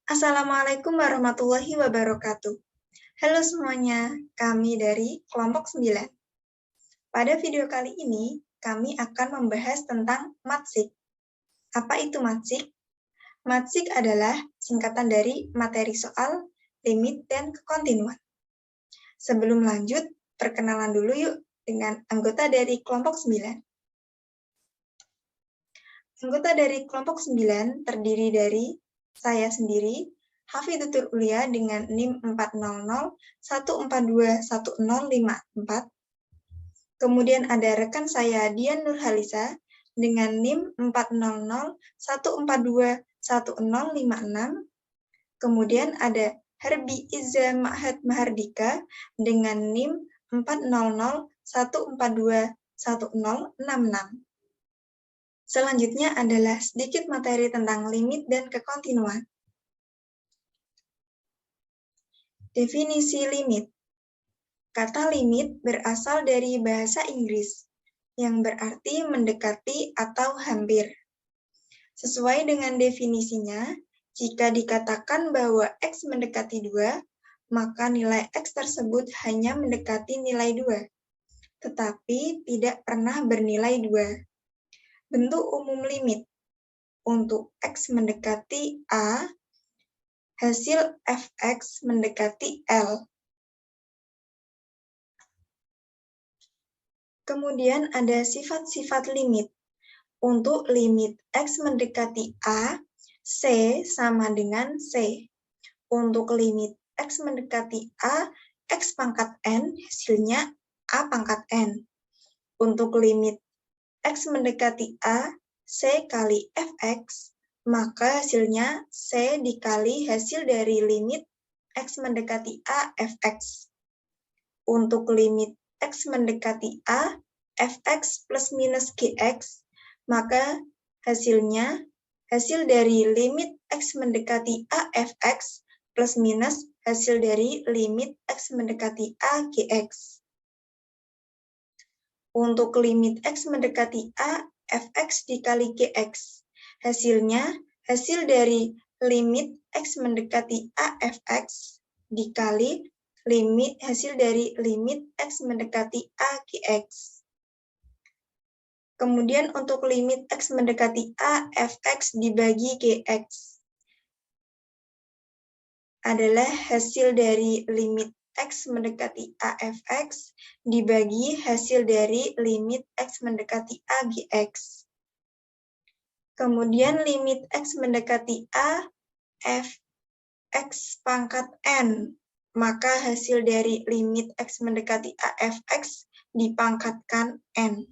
Assalamualaikum warahmatullahi wabarakatuh. Halo semuanya, kami dari kelompok 9. Pada video kali ini, kami akan membahas tentang matsik. Apa itu matsik? Matsik adalah singkatan dari materi soal, limit, dan kekontinuan. Sebelum lanjut, perkenalan dulu yuk dengan anggota dari kelompok 9. Anggota dari kelompok 9 terdiri dari saya sendiri, Hafidzatul Ulia dengan NIM 40014211054. Kemudian ada rekan saya Dian Nurhalisa dengan NIM 40014211056. Kemudian ada Herbi Izza Ma'had Mahardika dengan NIM 40014211066. Selanjutnya adalah sedikit materi tentang limit dan kekontinuan. Definisi limit. Kata limit berasal dari bahasa Inggris, yang berarti mendekati atau hampir. Sesuai dengan definisinya, jika dikatakan bahwa X mendekati 2, maka nilai X tersebut hanya mendekati nilai 2, tetapi tidak pernah bernilai 2. Bentuk umum limit. Untuk X mendekati A, hasil fx mendekati L. Kemudian ada sifat-sifat limit. Untuk limit X mendekati A, C sama dengan C. Untuk limit X mendekati A, X pangkat N, hasilnya A pangkat N. Untuk limit X mendekati A, C kali fx, maka hasilnya C dikali hasil dari limit X mendekati A, fx. Untuk limit X mendekati A, fx plus minus gx, maka hasilnya hasil dari limit X mendekati A, fx plus minus hasil dari limit X mendekati A, gx. Untuk limit X mendekati A, fx dikali gx. Hasilnya, hasil dari limit X mendekati A, fx dikali hasil dari limit X mendekati A, gx. Kemudian untuk limit X mendekati A, fx dibagi gx adalah hasil dari limit X mendekati A, fx dibagi hasil dari limit X mendekati A, gx. Kemudian limit X mendekati A, fx pangkat N, maka hasil dari limit X mendekati A, fx dipangkatkan N.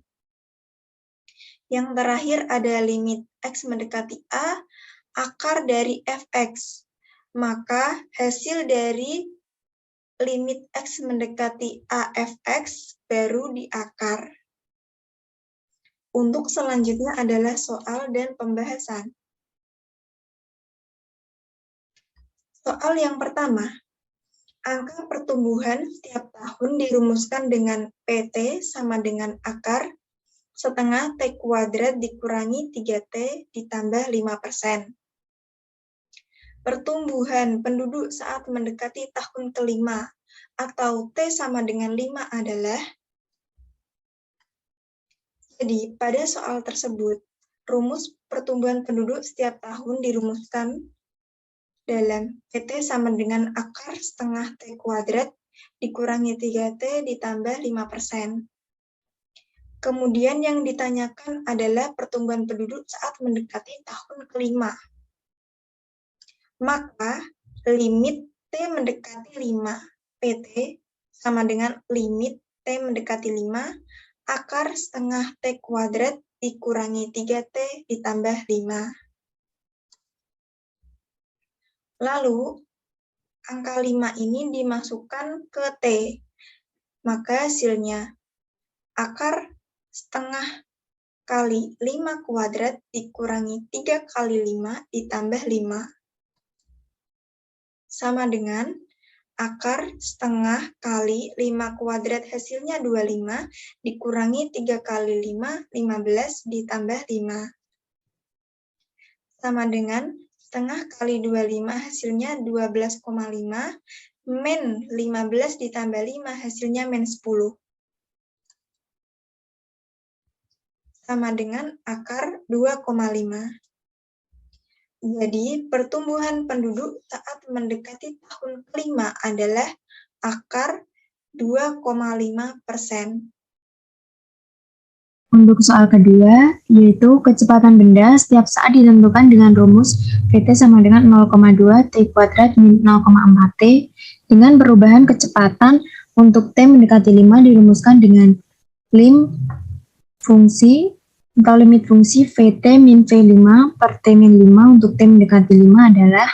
Yang terakhir ada limit X mendekati A, akar dari fx, maka hasil dari limit X mendekati A, fx baru diakar. Untuk selanjutnya adalah soal dan pembahasan. Soal yang pertama, angka pertumbuhan setiap tahun dirumuskan dengan PT sama dengan akar setengah T kuadrat dikurangi 3T ditambah 5%. Pertumbuhan penduduk saat mendekati tahun kelima atau T sama dengan 5 adalah. Jadi, pada soal tersebut, rumus pertumbuhan penduduk setiap tahun dirumuskan dalam PT sama dengan akar setengah T kuadrat dikurangi 3T ditambah 5%. Kemudian yang ditanyakan adalah pertumbuhan penduduk saat mendekati tahun kelima. Maka limit T mendekati 5 PT sama dengan limit T mendekati 5 akar setengah T kuadrat dikurangi 3T ditambah 5. Lalu, angka 5 ini dimasukkan ke T. Maka hasilnya akar setengah kali 5 kuadrat dikurangi 3 kali 5 ditambah 5. Sama dengan akar setengah kali 5 kuadrat hasilnya 25 dikurangi 3 kali 5, 15 ditambah 5. Sama dengan setengah kali 25 hasilnya 12,5, min 15 ditambah 5 hasilnya min 10. Sama dengan akar 2,5. Jadi, pertumbuhan penduduk saat mendekati tahun kelima adalah akar 2,5%. Untuk soal kedua, yaitu kecepatan benda setiap saat ditentukan dengan rumus Vt sama dengan 0,2 T kuadrat min 0,4 T dengan perubahan kecepatan untuk T mendekati 5 dirumuskan dengan lim fungsi atau limit fungsi Vt min V5 per T min 5 untuk T mendekati 5 adalah,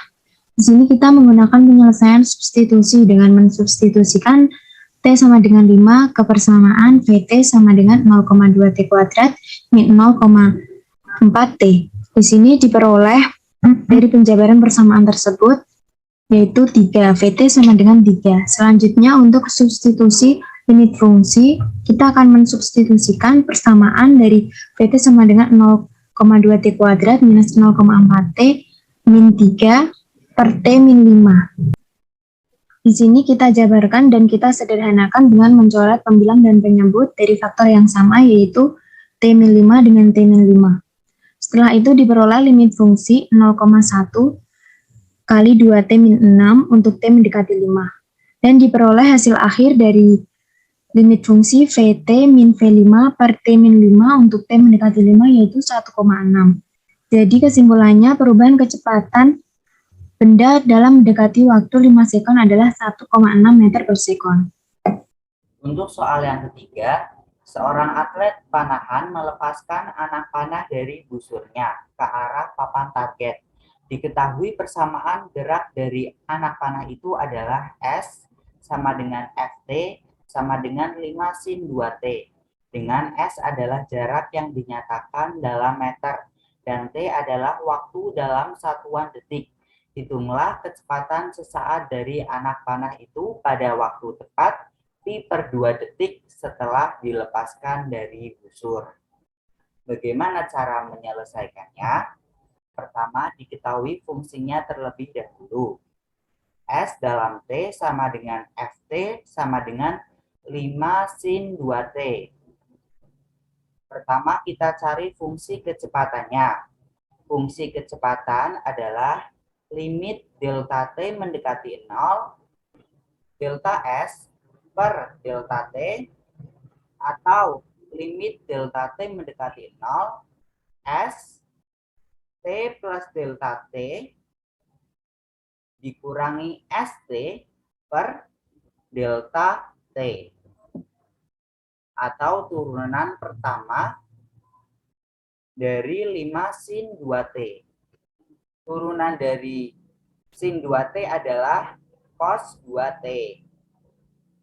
di sini kita menggunakan penyelesaian substitusi dengan mensubstitusikan T sama dengan 5 ke persamaan Vt sama dengan 0,2 T kuadrat min 0,4 T. Di sini diperoleh dari penjabaran persamaan tersebut yaitu 3, Vt sama dengan 3. Selanjutnya untuk substitusi limit fungsi, kita akan mensubstitusikan persamaan dari Vt sama dengan 0,2 T kuadrat minus 0,4 T min 3 per T min 5. Di sini kita jabarkan dan kita sederhanakan dengan mencoret pembilang dan penyebut dari faktor yang sama yaitu T min 5 dengan T min 5. Setelah itu diperoleh limit fungsi 0,1 kali 2T min 6 untuk T mendekati 5. Dan diperoleh hasil akhir dari limit fungsi Vt min V5 per T min 5 untuk T mendekati 5 yaitu 1,6. Jadi kesimpulannya perubahan kecepatan benda dalam mendekati waktu 5 sekon adalah 1,6 meter per sekon. Untuk soal yang ketiga, seorang atlet panahan melepaskan anak panah dari busurnya ke arah papan target. Diketahui persamaan gerak dari anak panah itu adalah S sama dengan Ft sama dengan 5 sin 2T. Dengan S adalah jarak yang dinyatakan dalam meter dan T adalah waktu dalam satuan detik. Hitunglah kecepatan sesaat dari anak panah itu pada waktu tepat pi per 2 detik setelah dilepaskan dari busur. Bagaimana cara menyelesaikannya? Pertama, diketahui fungsinya terlebih dahulu. S dalam T sama dengan Ft sama dengan 5 sin 2T. Pertama, kita cari fungsi kecepatannya. Fungsi kecepatan adalah limit delta T mendekati 0, delta S per delta T, atau limit delta T mendekati 0, S T plus delta T dikurangi ST per delta T. Atau turunan pertama dari 5 sin 2T. Turunan dari sin 2T adalah cos 2T.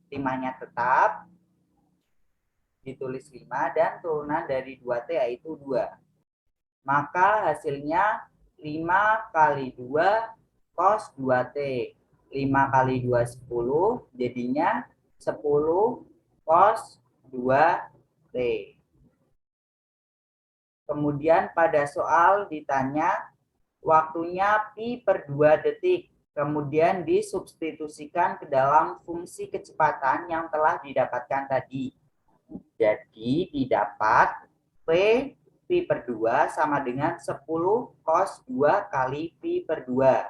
5-nya tetap, ditulis 5, dan turunan dari 2T yaitu 2. Maka hasilnya 5 kali 2 cos 2T. 5 kali 2, 10, jadinya 10 cos 2T. Kemudian pada soal ditanya waktunya pi per 2 detik. Kemudian disubstitusikan ke dalam fungsi kecepatan yang telah didapatkan tadi. Jadi didapat P pi per 2 sama dengan 10 cos 2 kali pi per 2.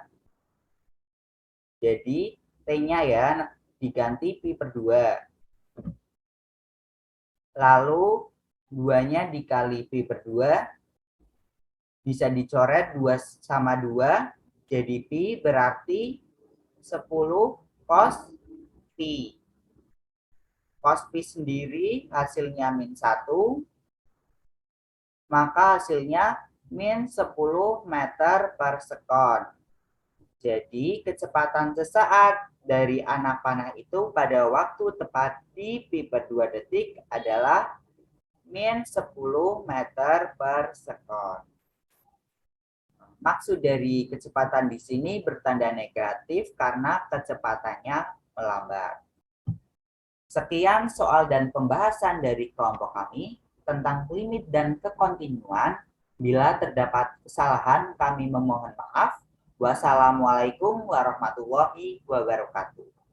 Jadi T-nya ya diganti pi per 2. Lalu 2-nya dikali pi per 2. Bisa dicoret 2 sama 2. Jadi pi berarti 10 cos pi. Cos pi sendiri hasilnya min 1. Maka hasilnya min 10 meter per sekon. Jadi kecepatan sesaat dari anak panah itu pada waktu tepat di pi per 2 detik adalah min 10 meter per sekon. Maksud dari kecepatan di sini bertanda negatif karena kecepatannya melambat. Sekian soal dan pembahasan dari kelompok kami tentang limit dan kekontinuan. Bila terdapat kesalahan, kami memohon maaf. Wassalamualaikum warahmatullahi wabarakatuh.